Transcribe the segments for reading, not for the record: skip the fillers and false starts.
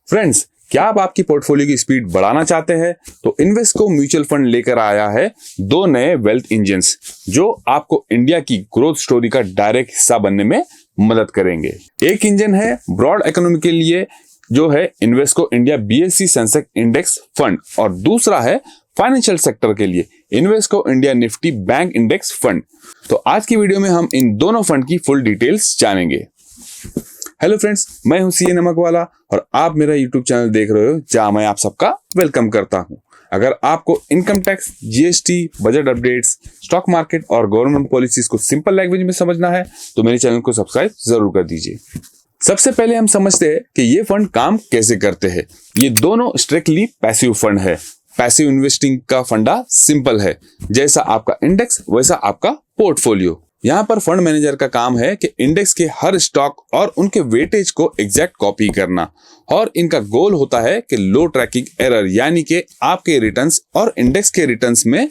Friends, क्या आप आपकी पोर्टफोलियो की स्पीड बढ़ाना चाहते हैं? तो इन्वेस्को म्यूचुअल फंड लेकर आया है दो नए वेल्थ इंजन्स जो आपको इंडिया की ग्रोथ स्टोरी का डायरेक्ट हिस्सा बनने में मदद करेंगे। एक इंजन है ब्रॉड इकोनॉमी के लिए जो है Invesco India BSE Sensex index fund और दूसरा है फाइनेंशियल सेक्टर के लिए Invesco India Nifty bank index fund. तो आज की वीडियो में हम इन दोनों फंड की फुल डिटेल्स जानेंगे। हेलो फ्रेंड्स, मैं हूं CA नमक वाला और आप मेरा यूट्यूब चैनल देख रहे हो जहां मैं आप सबका वेलकम करता हूं। अगर आपको income tax, GST, budget updates, stock market और गवर्नमेंट पॉलिसीज को सिंपल लैंग्वेज में समझना है तो मेरे चैनल को सब्सक्राइब जरूर कर दीजिए। सबसे पहले हम समझते हैं कि ये फंड काम कैसे करते हैं। ये दोनों स्ट्रिक्टली पैसिव फंड है। पैसिव इन्वेस्टिंग का फंडा सिंपल है, जैसा आपका इंडेक्स वैसा आपका पोर्टफोलियो। यहाँ पर फंड मैनेजर का काम है कि इंडेक्स के हर स्टॉक और उनके वेटेज को एग्जैक्ट कॉपी करना और इनका गोल होता है कि लो ट्रैकिंग एरर यानी कि आपके रिटर्न्स और इंडेक्स के रिटर्न्स में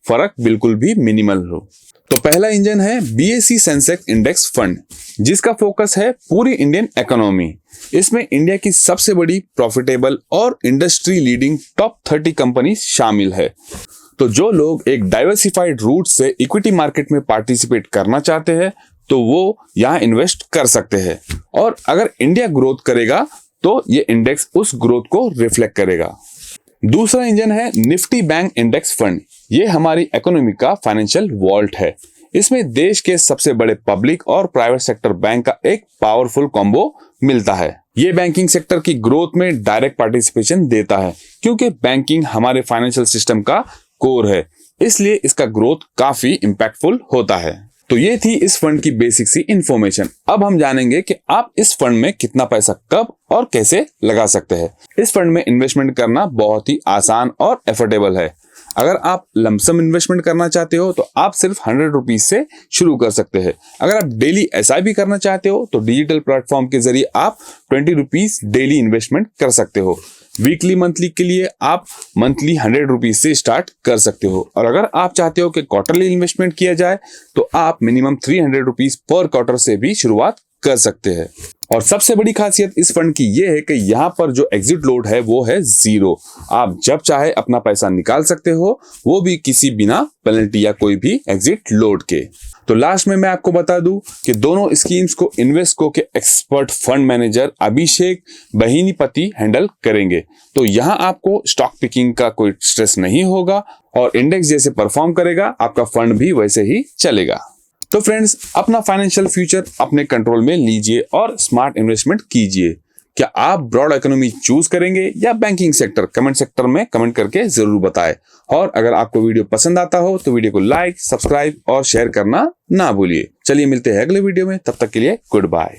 फर्क बिल्कुल भी मिनिमल हो। तो पहला इंजन है BSE सेंसेक्स इंडेक्स फंड जिसका फोकस है पूरी इंडियन इकोनॉमी। इसमें इंडिया की सबसे बड़ी प्रॉफिटेबल और इंडस्ट्री लीडिंग टॉप 30 कंपनी शामिल है। तो जो लोग एक डाइवर्सिफाइड रूट से इक्विटी मार्केट में पार्टिसिपेट करना चाहते हैं तो वो यहाँ इन्वेस्ट कर सकते हैं और अगर इंडिया ग्रोथ करेगा तो ये इंडेक्स उस ग्रोथ को रिफ्लेक्ट करेगा। दूसरा इंजन है निफ्टी बैंक इंडेक्स फंड। ये हमारी इकोनॉमी का फाइनेंशियल वॉल्ट है। इसमें देश के सबसे बड़े पब्लिक और प्राइवेट सेक्टर बैंक का एक पावरफुल कॉम्बो मिलता है। ये बैंकिंग सेक्टर की ग्रोथ में डायरेक्ट पार्टिसिपेशन देता है क्योंकि बैंकिंग हमारे फाइनेंशियल सिस्टम का कोर है, इसलिए इसका ग्रोथ काफी इंपैक्टफुल होता है। तो ये थी इस फंड की बेसिक सी इंफॉर्मेशन। अब हम जानेंगे कि आप इस फंड में कितना पैसा कब और कैसे लगा सकते हैं। इस फंड में इन्वेस्टमेंट करना बहुत ही आसान और एफोर्डेबल है। अगर आप लमसम इन्वेस्टमेंट करना चाहते हो तो आप सिर्फ 100 रुपीज से शुरू कर सकते हैं। अगर आप डेली SIP करना चाहते हो तो डिजिटल प्लेटफॉर्म के जरिए आप 20 रुपीज डेली इन्वेस्टमेंट कर सकते हो। वीकली मंथली के लिए आप मंथली 100 रुपीज से स्टार्ट कर सकते हो और अगर आप चाहते हो कि क्वार्टरली इन्वेस्टमेंट किया जाए तो आप मिनिमम 300 रुपीज पर क्वार्टर से भी शुरुआत कर सकते हैं। और सबसे बड़ी खासियत इस फंड की ये है कि यहाँ पर जो एग्जिट लोड है वो है 0। आप जब चाहे अपना पैसा निकाल सकते हो, वो भी किसी बिना पेनल्टी या कोई भी एग्जिट लोड के। तो लास्ट में मैं आपको बता दूं कि दोनों स्कीम्स को इन्वेस्को के एक्सपर्ट फंड मैनेजर अभिषेक बहिनीपति हैंडल करेंगे। तो यहाँ आपको स्टॉक पिकिंग का कोई स्ट्रेस नहीं होगा और इंडेक्स जैसे परफॉर्म करेगा आपका फंड भी वैसे ही चलेगा। तो फ्रेंड्स, अपना फाइनेंशियल फ्यूचर अपने कंट्रोल में लीजिए और स्मार्ट इन्वेस्टमेंट कीजिए। क्या आप ब्रॉड इकोनॉमी चूज करेंगे या बैंकिंग सेक्टर? कमेंट सेक्टर में कमेंट करके जरूर बताएं। और अगर आपको वीडियो पसंद आता हो तो वीडियो को लाइक, सब्सक्राइब और शेयर करना ना भूलिए। चलिए मिलते हैं अगले वीडियो में, तब तक के लिए गुड बाय।